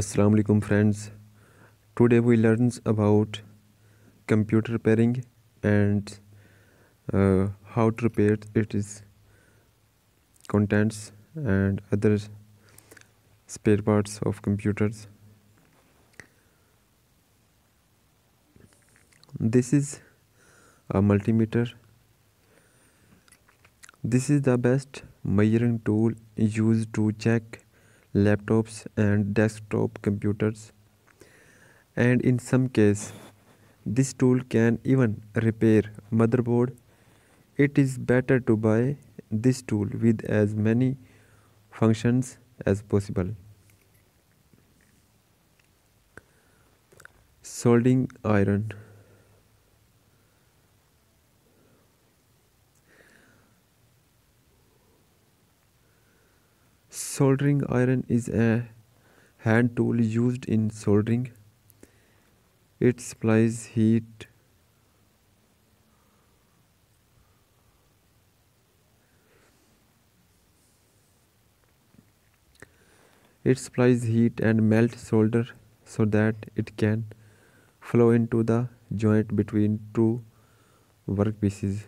Assalamu alaikum friends. Today we learn about computer repairing and how to repair its contents and other spare parts of computers. This is a multimeter. This is the best measuring tool used to check laptops and desktop computers, and in some cases this tool can even repair motherboard. It is better to buy this tool with as many functions as possible. Soldering iron. Soldering iron is a hand tool used in soldering. It supplies heat and melt solder so that it can flow into the joint between two workpieces.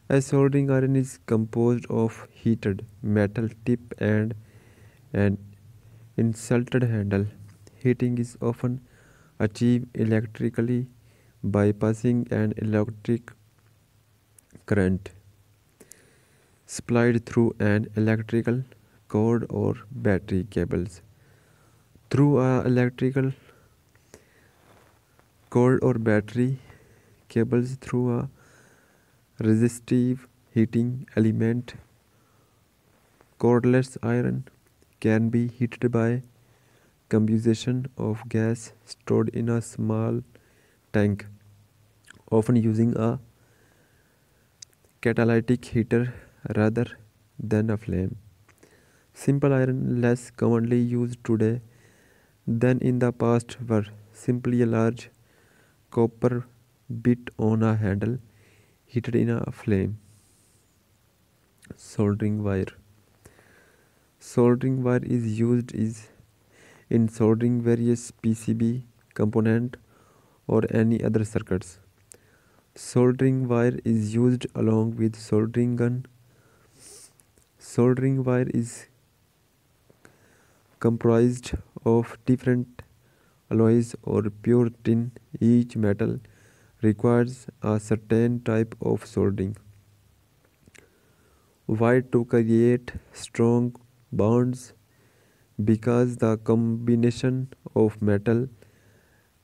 A soldering iron is composed of heated metal tip and an insulted handle. Heating is often achieved electrically by passing an electric current supplied through an electrical cord or battery cables. Through a electrical cord or battery cables through a resistive heating element. Cordless iron can be heated by combustion of gas stored in a small tank, often using a catalytic heater rather than a flame. Simple iron, less commonly used today than in the past, were simply a large copper bit on a handle heated in a flame. Soldering wire. Soldering wire is used in soldering various PCB component or any other circuits. Soldering wire is used along with soldering gun. Soldering wire is comprised of different alloys or pure tin. Each metal requires a certain type of soldering wire to create strong bonds, because the combination of metal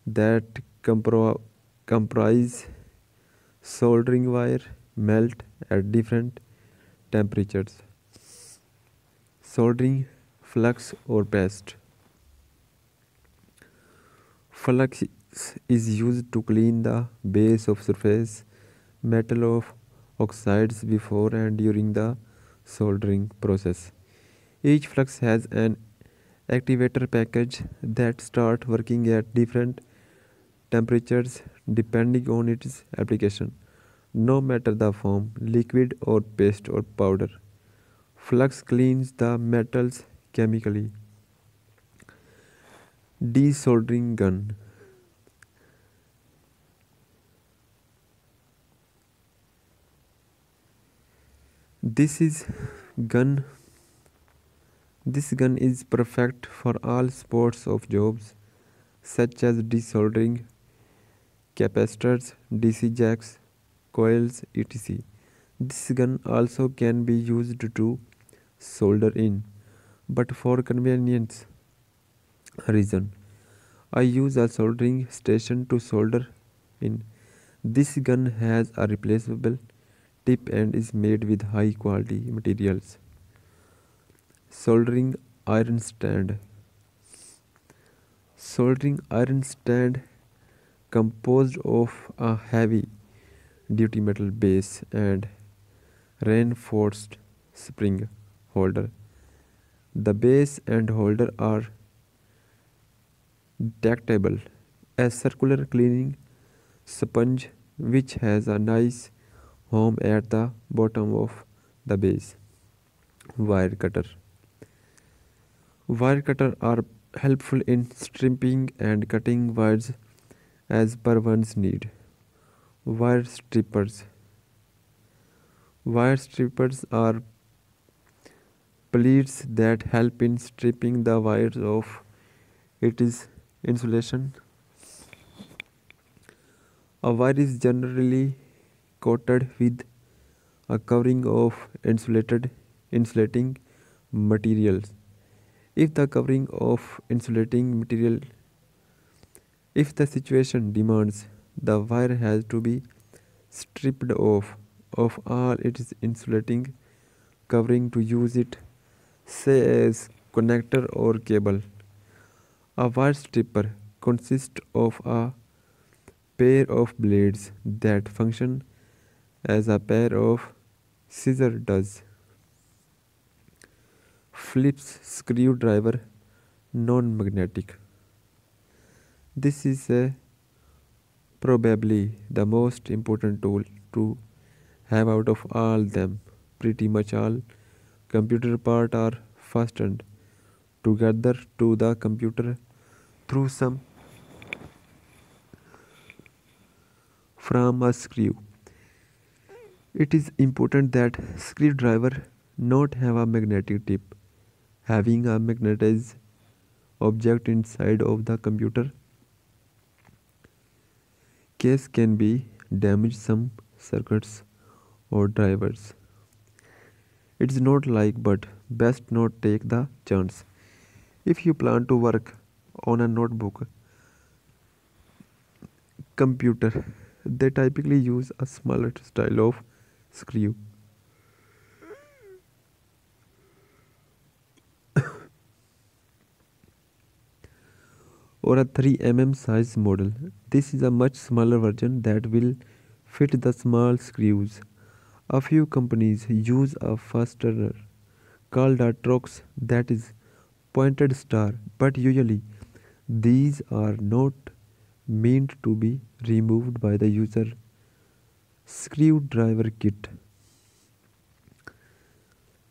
that comprise soldering wire melt at different temperatures. Soldering flux or paste. Flux is used to clean the base of surface metal of oxides before and during the soldering process. Each flux has an activator package that starts working at different temperatures depending on its application, no matter the form, liquid or paste or powder. Flux cleans the metals chemically. Desoldering gun. This is gun This gun is perfect for all sorts of jobs such as desoldering capacitors, DC jacks, coils, etc. This gun also can be used to solder in, but for convenience reason, I use a soldering station to solder in. This gun has a replaceable tip and is made with high quality materials. Soldering iron stand. Soldering iron stand composed of a heavy duty metal base and reinforced spring holder. The base and holder are detachable. A circular cleaning sponge which has a nice home at the bottom of the base. Wire cutter. Wire cutter are helpful in stripping and cutting wires as per one's need. Wire strippers. Wire strippers are plates that help in stripping the wires of its insulation. A wire is generally coated with a covering of insulating materials. If the covering of insulating material if the situation demands, the wire has to be stripped off of all its insulating covering to use it, say as connector or cable. A wire stripper consists of a pair of blades that function as a pair of scissors does. Phillips screwdriver non-magnetic. This is probably the most important tool to have out of all them. Pretty much all computer parts are fastened together to the computer through some from a screw. It is important that screwdriver not have a magnetic tip. Having a magnetized object inside of the computer case can be damage some circuits or drivers. It's not like but best not take the chance. If you plan to work on a notebook computer, they typically use a smaller style of screw or a 3 mm size model. This is a much smaller version that will fit the small screws. A few companies use a fastener called a trox that is pointed star, but usually these are not meant to be removed by the user. Screwdriver kit.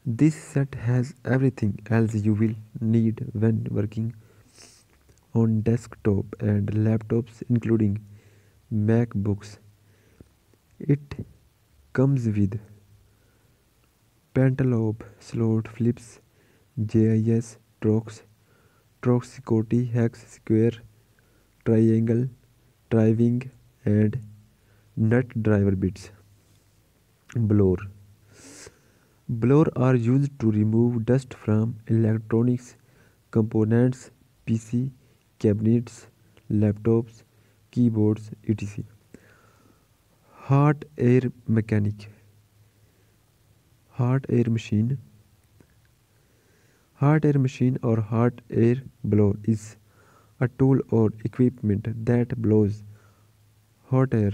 This set has everything else you will need when working on desktop and laptops including MacBooks. It comes with pentalobe slot Phillips JIS Trox, Troxicoti hex square triangle driving and nut driver bits. Blower. Blower are used to remove dust from electronics components, PC, cabinets, laptops, keyboards, etc. Hot air mechanic. Hot air machine. Hot air machine or hot air blower is a tool or equipment that blows hot air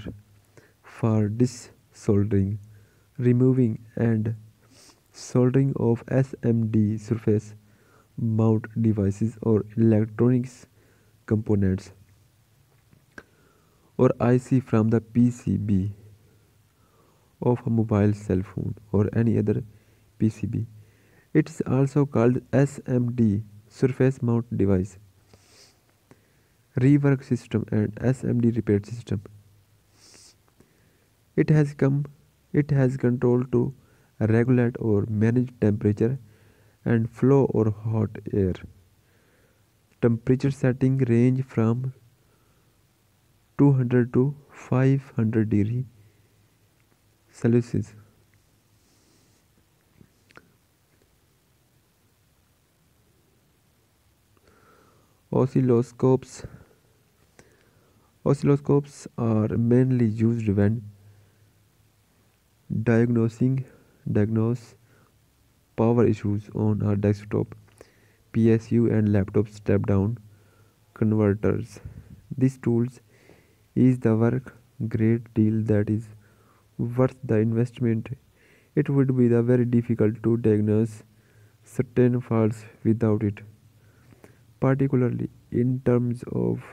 for desoldering, removing and soldering of SMD surface mount devices or electronics components or IC from the PCB of a mobile cell phone or any other PCB. It is also called SMD surface mount device, rework system and SMD repair system. It has come it has control to regulate or manage temperature and flow or hot air. Temperature setting range from 200 to 500 degree Celsius. Oscilloscopes. Oscilloscopes are mainly used when diagnose power issues on a desktop, PSU and laptop step down converters. These tools is the work great deal that is worth the investment. It would be the very difficult to diagnose certain faults without it, particularly in terms of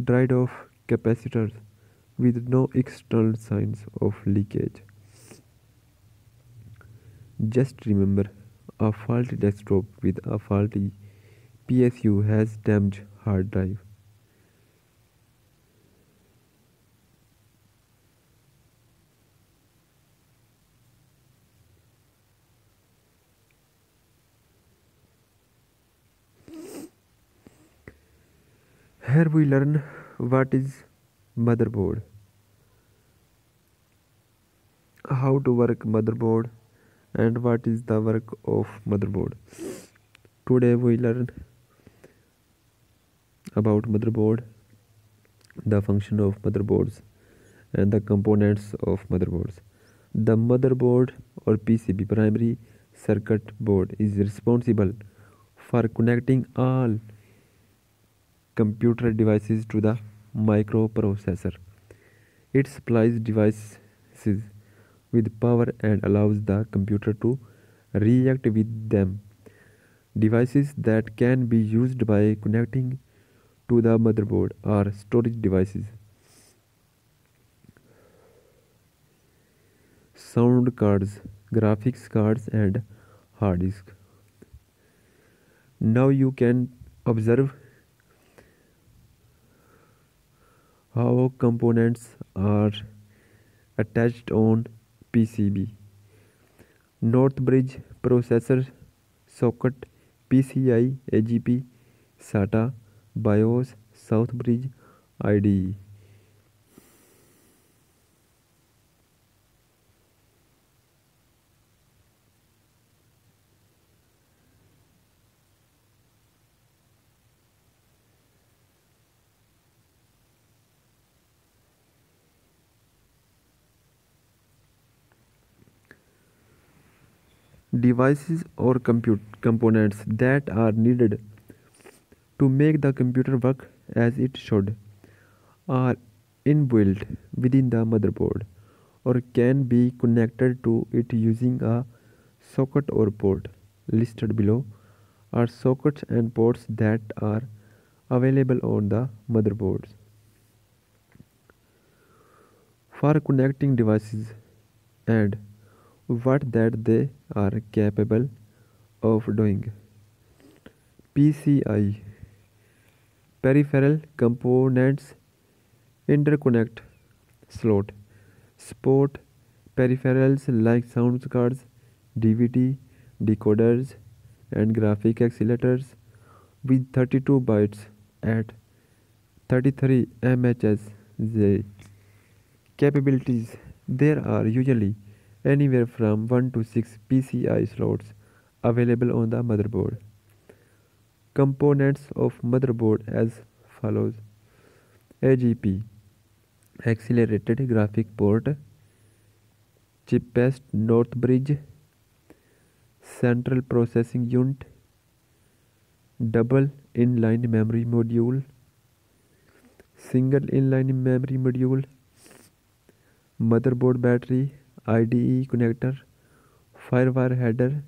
dried off capacitors with no external signs of leakage. Just remember, a faulty desktop with a faulty PSU has damaged hard drive. Here we learn what is motherboard, how to work motherboard, and what is the work of motherboard. Today we learn about motherboard, the function of motherboards, and the components of motherboards. The motherboard or PCB, primary circuit board, is responsible for connecting all computer devices to the microprocessor. It supplies devices with power and allows the computer to react with them. Devices that can be used by connecting to the motherboard are storage devices, sound cards, graphics cards, and hard disk. Now you can observe how components are attached on PCB. North bridge processor socket, PCI, AGP, SATA, BIOS, South bridge IDE. Devices or components that are needed to make the computer work as it should are inbuilt within the motherboard or can be connected to it using a socket or port. Listed below are sockets and ports that are available on the motherboards. For connecting devices and what that they are capable of doing. PCI, peripheral components interconnect slot, support peripherals like sound cards, DVD, decoders, and graphic accelerators with 32 bytes at 33 MHz capabilities. There are usually anywhere from 1 to 6 PCI slots available on the motherboard. Components of motherboard as follows: AGP, accelerated graphic port, cheapest north bridge, central processing unit, double inline memory module, single inline memory module, motherboard battery, IDE connector, firewire header,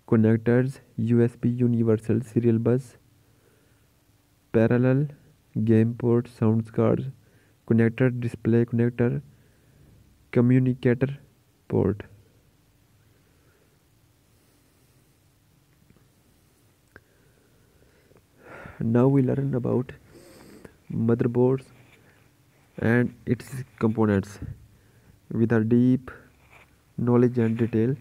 connectors, USB universal serial bus, parallel game port, sound cards, connector, display connector, communicator port. Now we learn about motherboards and its components with a deep knowledge and detail.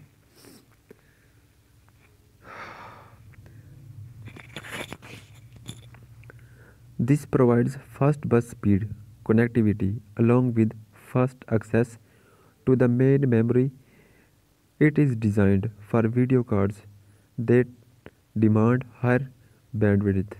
This provides fast bus speed connectivity along with fast access to the main memory. It is designed for video cards that demand higher bandwidth.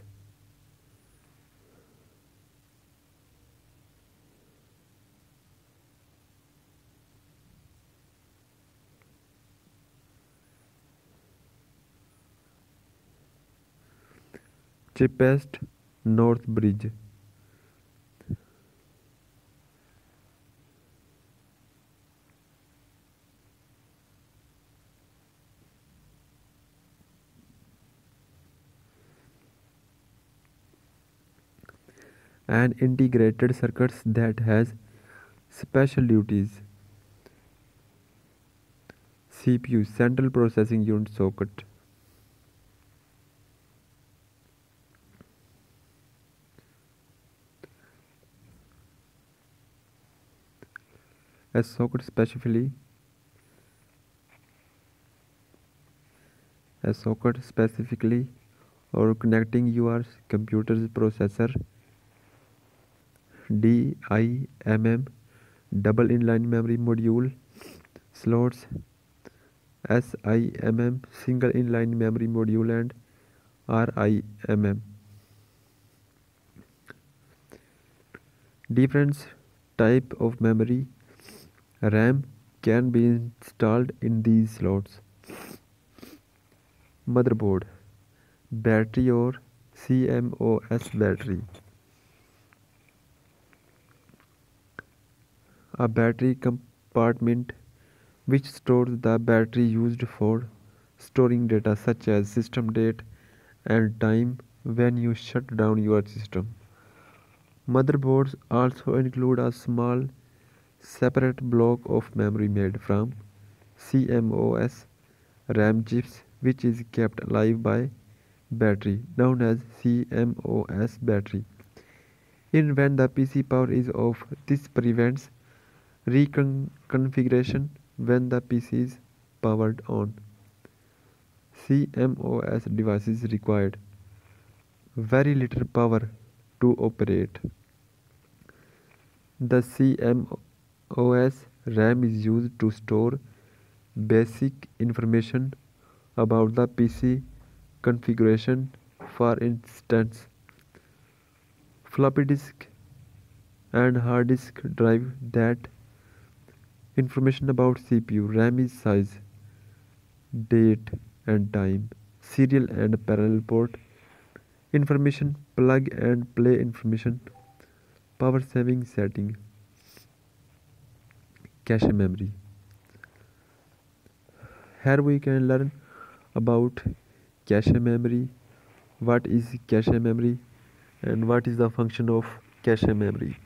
Cheapest North Bridge. And integrated circuits that has special duties. CPU, central processing unit socket. A socket specifically a socket specifically or connecting your computer's processor DIMM double inline memory module slots SIMM single inline memory module and RIMM. Different type of memory RAM can be installed in these slots. Motherboard battery or CMOS battery. A battery compartment which stores the battery used for storing data such as system date and time when you shut down your system. Motherboards also include a small separate block of memory made from CMOS RAM chips which is kept alive by battery known as CMOS battery. In when the PC power is off, this prevents reconfiguration when the PC is powered on. CMOS devices required very little power to operate. The CMOS RAM is used to store basic information about the PC configuration, for instance, floppy disk and hard disk drive that information about CPU, RAM is size, date and time, serial and parallel port information, plug and play information, power saving setting, cache memory. Here we can learn about cache memory, what is cache memory and what is the function of cache memory.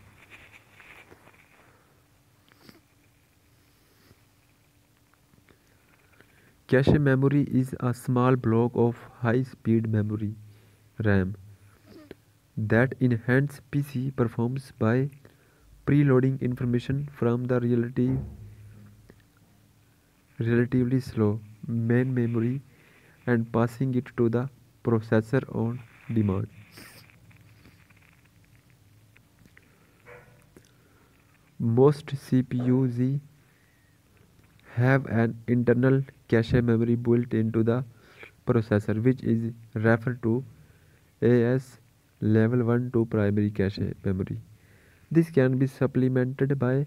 Cache memory is a small block of high-speed memory RAM that enhances PC performance by preloading information from the relatively slow main memory and passing it to the processor on demand. Most CPUs have an internal cache memory built into the processor which is referred to as level 1 to primary cache memory. This can be supplemented by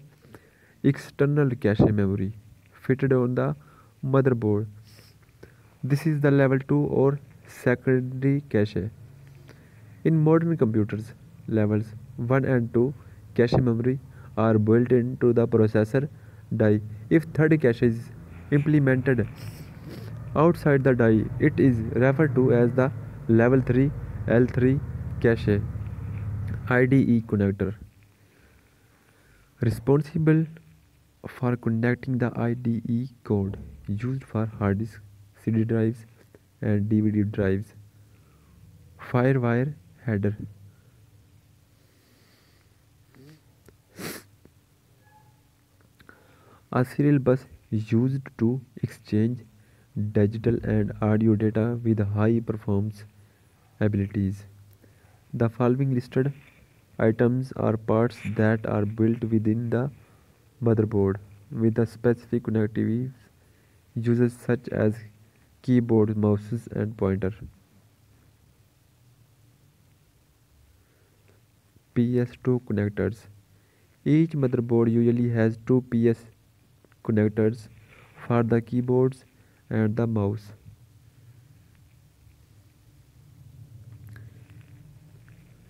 external cache memory fitted on the motherboard. This is the level 2 or secondary cache. In modern computers, levels 1 and 2 cache memory are built into the processor die. If third cache is implemented outside the die, it is referred to as the level 3 L3 cache IDE connector. Responsible for connecting the IDE code used for hard disk, CD drives and DVD drives. Firewire header. A serial bus is used to exchange digital and audio data with high performance abilities. The following listed items are parts that are built within the motherboard with the specific connectivities uses such as keyboard, mouses and pointer. PS2 connectors. Each motherboard usually has two PS connectors for the keyboards and the mouse.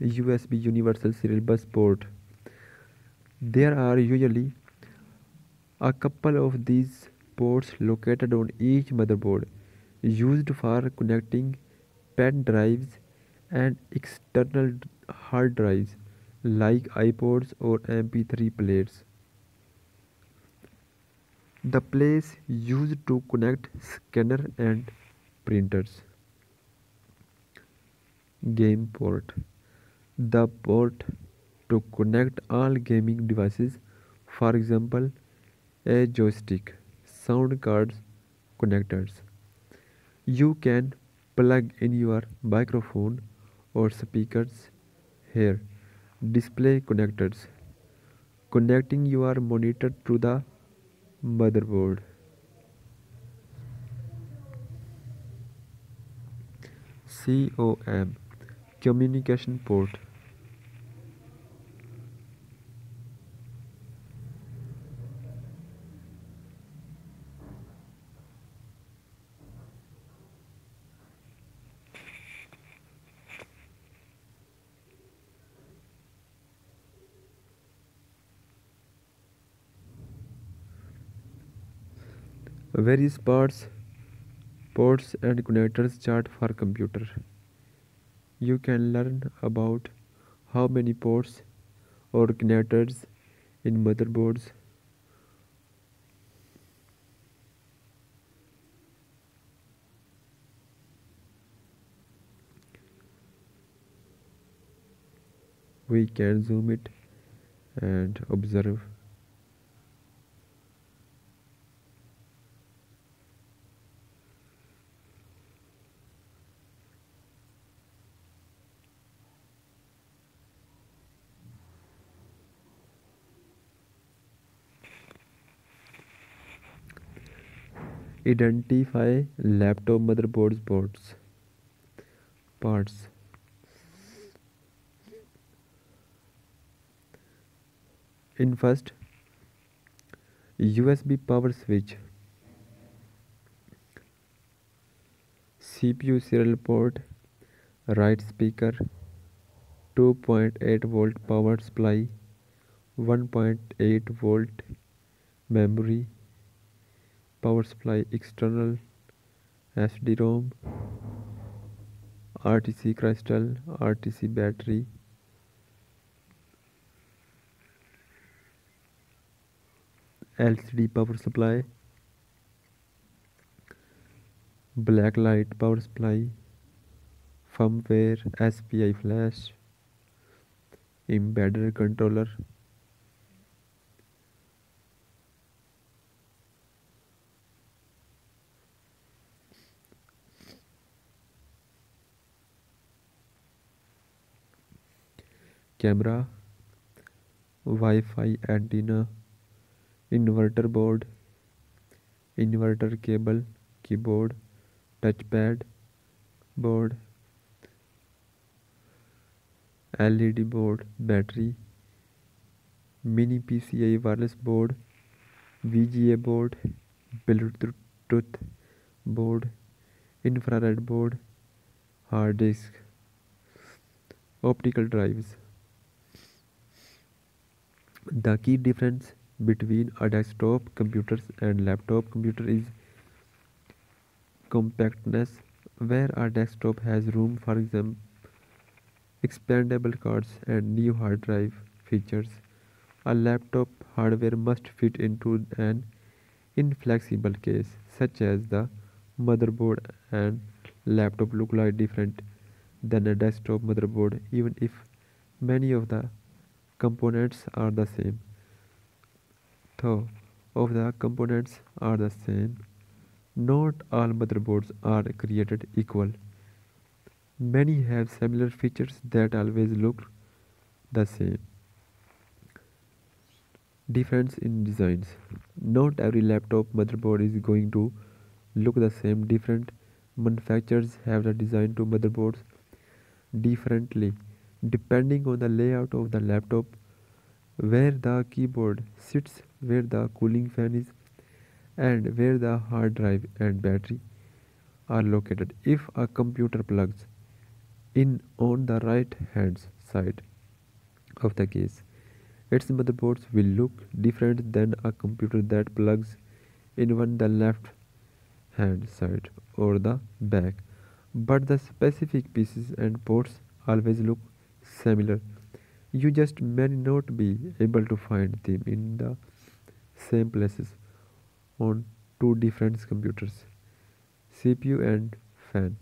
USB Universal Serial Bus port. There are usually a couple of these ports located on each motherboard used for connecting pen drives and external hard drives like iPods or MP3 players. The place used to connect scanner and printers. Game port. The port to connect all gaming devices, for example a joystick, sound cards, connectors. You can plug in your microphone or speakers here. Display connectors, connecting your monitor to the motherboard. COM, communication port. Various parts, ports and connectors chart for computer. You can learn about how many ports or connectors in motherboards. We can zoom it and observe. Identify laptop motherboards ports. Parts. In first, USB power switch, CPU serial port, right speaker, 2.8 volt power supply, 1.8 volt memory, power supply external, SD-ROM, RTC crystal, RTC battery, LCD power supply, blacklight power supply, firmware SPI flash, embedded controller, camera, Wi-Fi antenna, inverter board, inverter cable, keyboard, touchpad board, LED board, battery, mini PCI wireless board, VGA board, Bluetooth board, infrared board, hard disk, optical drives. The key difference between a desktop computer and laptop computer is compactness, where a desktop has room for example expandable cards and new hard drive features. A laptop hardware must fit into an inflexible case, such as the motherboard and laptop look like different than a desktop motherboard, even if many of the components are the same. Though of the components are the same, not all motherboards are created equal. Many have similar features that always look the same. Difference in designs. Not every laptop motherboard is going to look the same. Different manufacturers have the design to motherboards differently depending on the layout of the laptop, where the keyboard sits, where the cooling fan is, and where the hard drive and battery are located. If a computer plugs in on the right hand side of the case, its motherboards will look different than a computer that plugs in on the left hand side or the back. But the specific pieces and ports always look similar. You just may not be able to find them in the same places on two different computers. CPU and fan.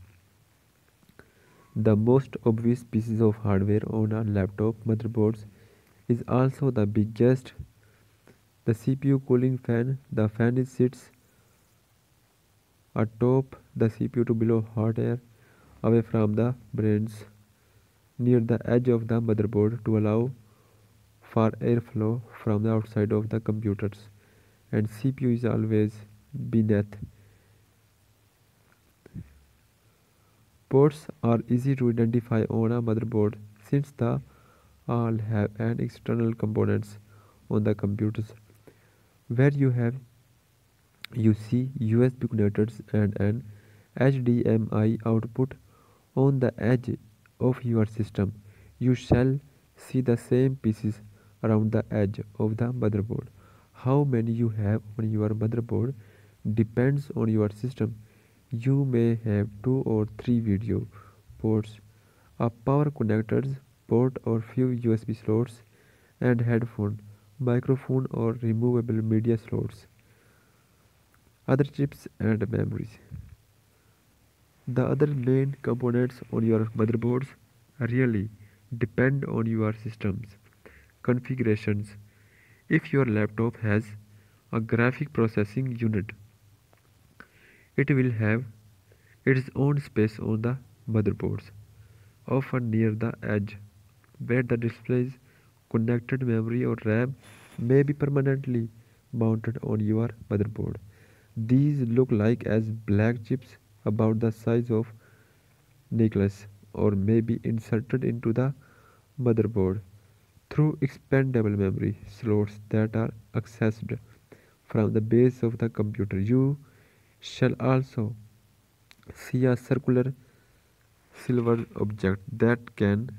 The most obvious pieces of hardware on a laptop motherboards is also the biggest The CPU cooling fan, the fan is sits atop the CPU to blow hot air away from the brains near the edge of the motherboard to allow for airflow from the outside of the computers, and CPU is always beneath. Ports are easy to identify on a motherboard since the all have an external components on the computers where you see USB connectors and an HDMI output on the edge of your system. You shall see the same pieces around the edge of the motherboard. How many you have on your motherboard depends on your system. You may have two or three video ports, a power connectors port or few USB slots, and headphone, microphone or removable media slots, other chips and memories. The other main components on your motherboards really depend on your system's configurations. If your laptop has a graphic processing unit, it will have its own space on the motherboards, often near the edge, where the display's connected memory or RAM may be permanently mounted on your motherboard. These look like as black chips about the size of necklace or may be inserted into the motherboard through expandable memory slots that are accessed from the base of the computer. You shall also see a circular silver object that can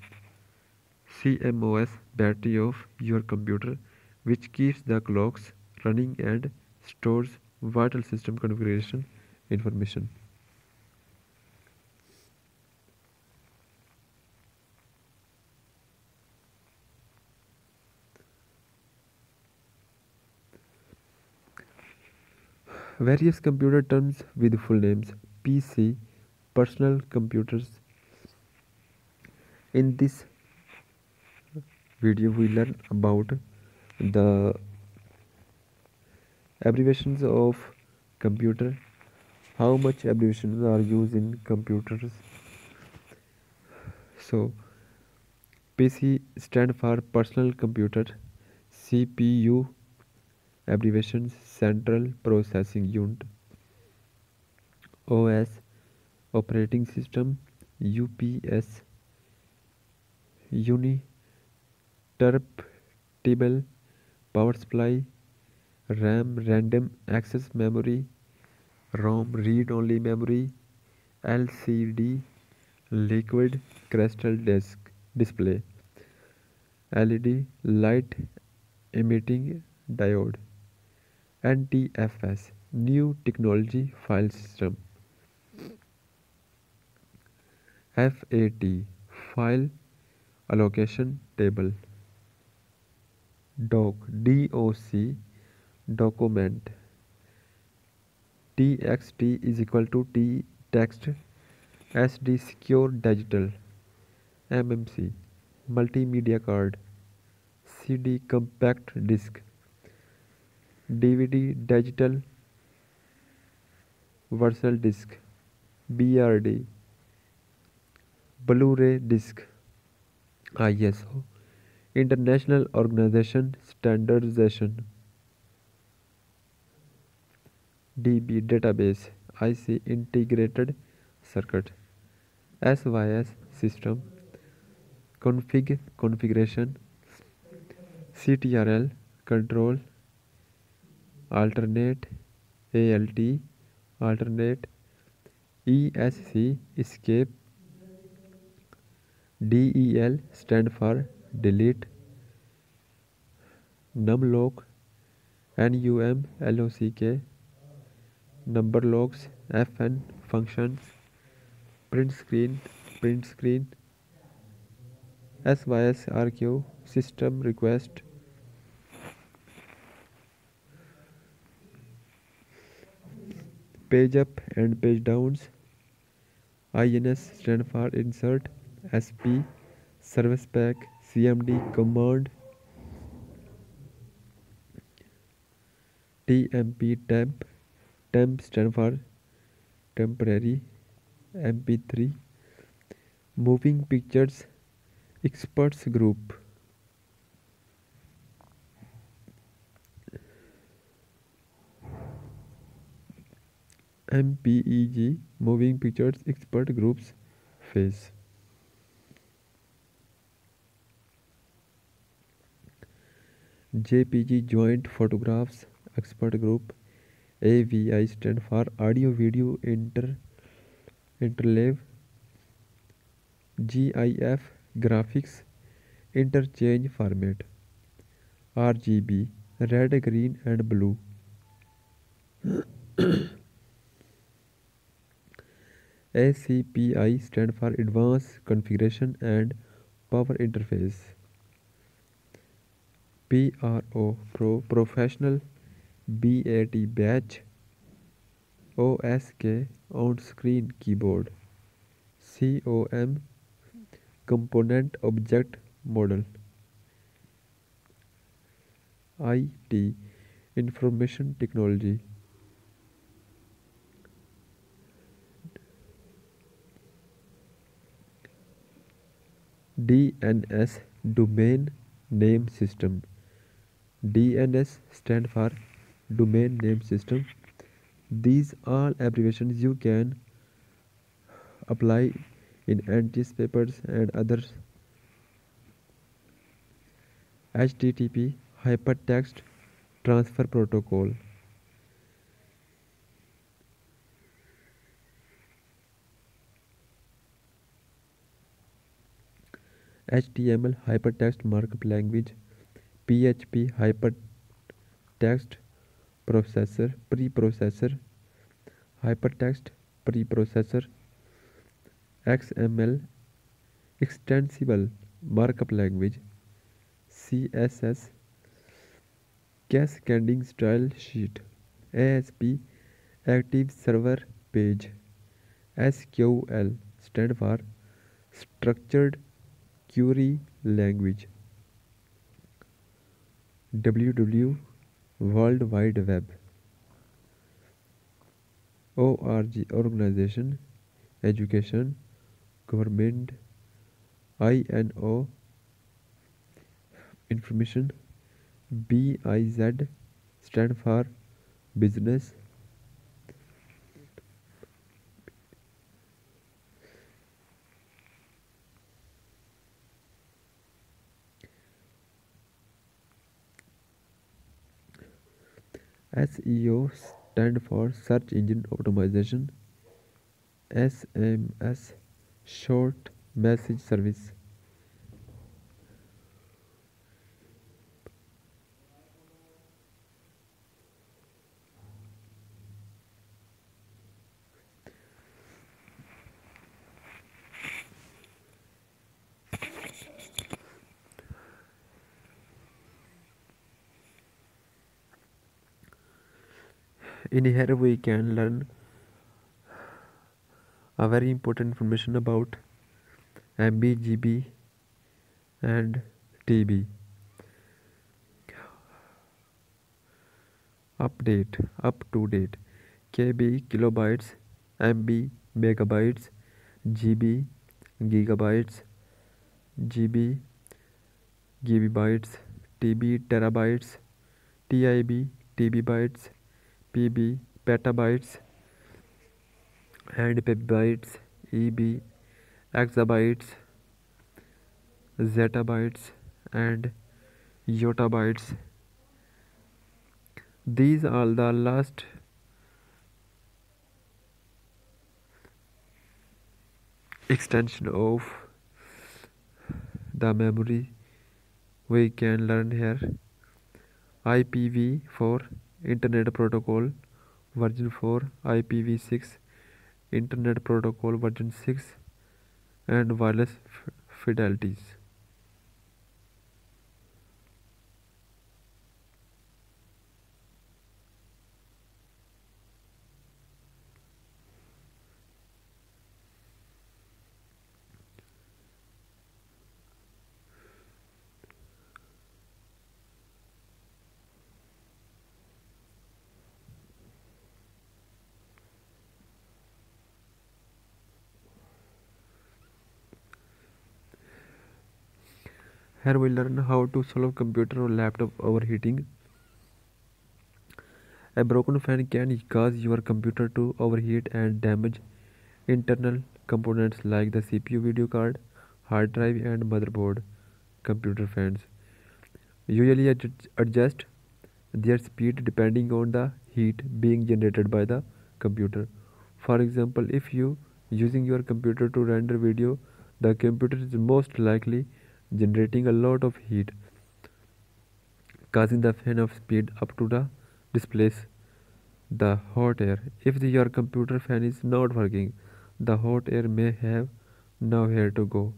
CMOS battery of your computer, which keeps the clocks running and stores vital system configuration information. Various computer terms with full names: PC, personal computers. In this video, we learn about the abbreviations of computer, how much abbreviations are used in computers. So, PC stand for personal computer, CPU abbreviations central processing unit, OS operating system, UPS uninterruptible power supply, RAM random access memory, ROM read only memory, LCD liquid crystal disk display, LED light emitting diode, NTFS new technology file system, FAT file allocation table, DOC document, TXT is equal to T text, SD secure digital, MMC multimedia card, CD compact disc, DVD digital virtual disc, BRD Blu-ray disc, ISO International Organization Standardization, DB database, IC integrated circuit, SYS system configuration, CTRL control alternate, ALT alternate, ESC escape, DEL stand for delete, numlock, NUMLOCK number locks, FN functions, print screen, SYSRQ system request, page up and page downs, INS stand for insert, SP service pack, CMD command, TMP temp stand for temporary. MP3 moving pictures experts group. MPEG moving pictures expert groups phase. JPG joint photographs expert group. AVI stand for audio video interleave. GIF graphics interchange format. RGB red, green and blue. ACPI stand for advanced configuration and power interface. PRO professional. BAT batch. OSK on screen keyboard. COM component object model. IT information technology. DNS domain name system. DNS stand for domain name system. These are abbreviations you can apply in NTS papers and others. HTTP hypertext transfer protocol. HTML hypertext markup language. PHP hypertext preprocessor. Hypertext preprocessor. XML extensible markup language. CSS cascading style sheet. ASP active server page. SQL stand for structured query language. WW World Wide Web. ORG organization, education, government. INO information. BIZ stand for business. SEO stand for search engine optimization. SMS short message service. In here we can learn a very important information about MB, GB and TB. Update, up to date. KB kilobytes, MB megabytes, GB gigabytes, GB gigabytes, TB terabytes, TIB TB bytes, PB petabytes and petabytes, EB exabytes, zettabytes and yottabytes. These are the last extension of the memory we can learn here. IPv4 Internet Protocol version 4, IPv6 Internet Protocol version 6 and wireless fidelities. Here we learn how to solve computer or laptop overheating. A broken fan can cause your computer to overheat and damage internal components like the CPU, video card, hard drive, and motherboard. Computer fans usually adjust their speed depending on the heat being generated by the computer. For example, if you using your computer to render video, the computer is most likely generating a lot of heat, causing the fan of speed up to the displace the hot air. If your computer fan is not working, the hot air may have nowhere to go.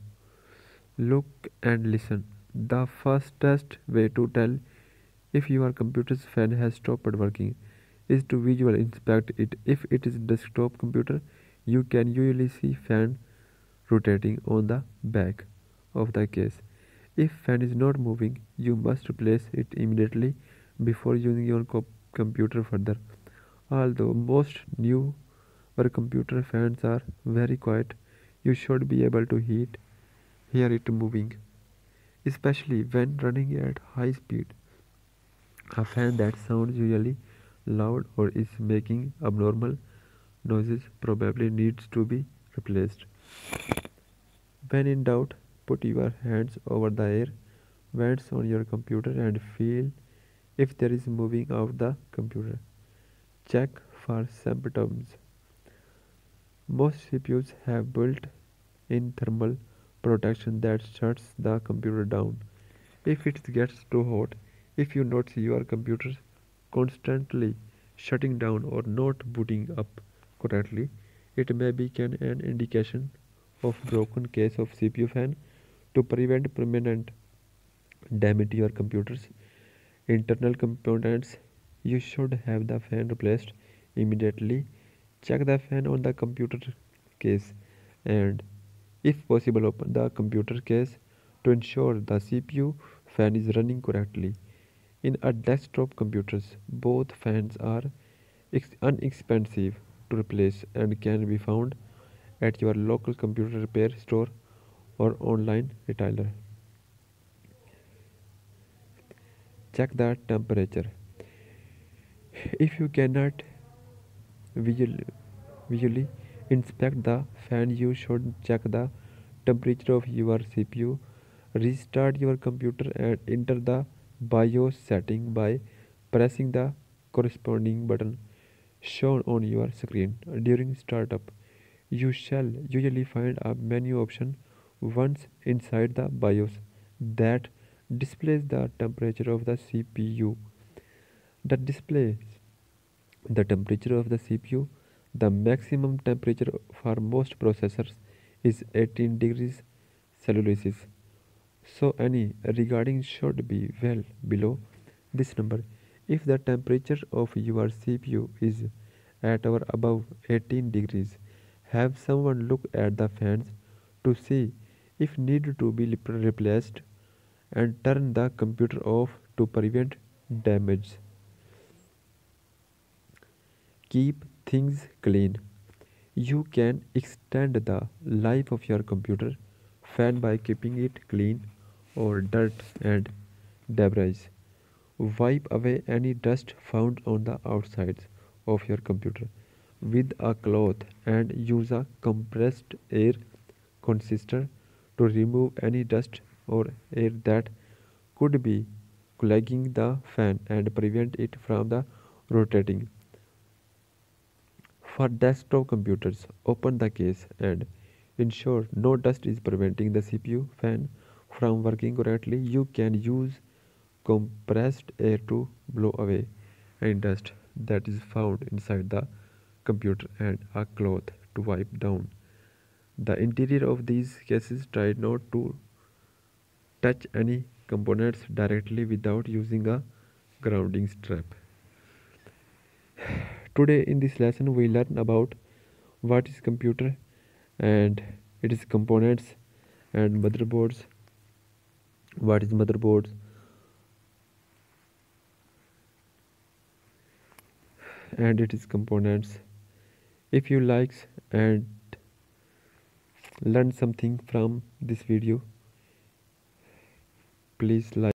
Look and listen. The fastest way to tell if your computer's fan has stopped working is to visually inspect it. If it is a desktop computer, you can usually see fan rotating on the back of the case. If fan is not moving, you must replace it immediately before using your computer further. Although most newer computer fans are very quiet, you should be able to hear it moving, especially when running at high speed. A fan that sounds usually loud or is making abnormal noises probably needs to be replaced. When in doubt, put your hands over the air vents on your computer and feel if there is moving out the computer. Check for symptoms. Most CPUs have built-in thermal protection that shuts the computer down if it gets too hot. If you notice your computer constantly shutting down or not booting up correctly, it may be an indication of broken case of CPU fan. To prevent permanent damage to your computer's internal components, you should have the fan replaced immediately. Check the fan on the computer case and, if possible, open the computer case to ensure the CPU fan is running correctly. In a desktop computers, both fans are inexpensive to replace and can be found at your local computer repair store or online retailer. Check the temperature. If you cannot visually, visually inspect the fan, you should check the temperature of your CPU. Restart your computer and enter the BIOS setting by pressing the corresponding button shown on your screen. During startup, you shall usually find a menu option once inside the BIOS that displays the temperature of the CPU. The displays the temperature of the CPU. The maximum temperature for most processors is 18 degrees Celsius, so any regarding should be well below this number. If the temperature of your CPU is at or above 18 degrees, have someone look at the fans to see if need to be replaced and turn the computer off to prevent damage. Keep things clean. You can extend the life of your computer fan by keeping it clean or dirt and debris. Wipe away any dust found on the outsides of your computer with a cloth and use a compressed air consister to remove any dust or air that could be clogging the fan and prevent it from the rotating. For desktop computers, open the case and ensure no dust is preventing the CPU fan from working correctly. You can use compressed air to blow away any dust that is found inside the computer and a cloth to wipe down the interior of these cases. Try not to touch any components directly without using a grounding strap. Today in this lesson we learn about what is computer and its components and motherboards, what is motherboards and its components. If you likes and learn something from this video, Please like.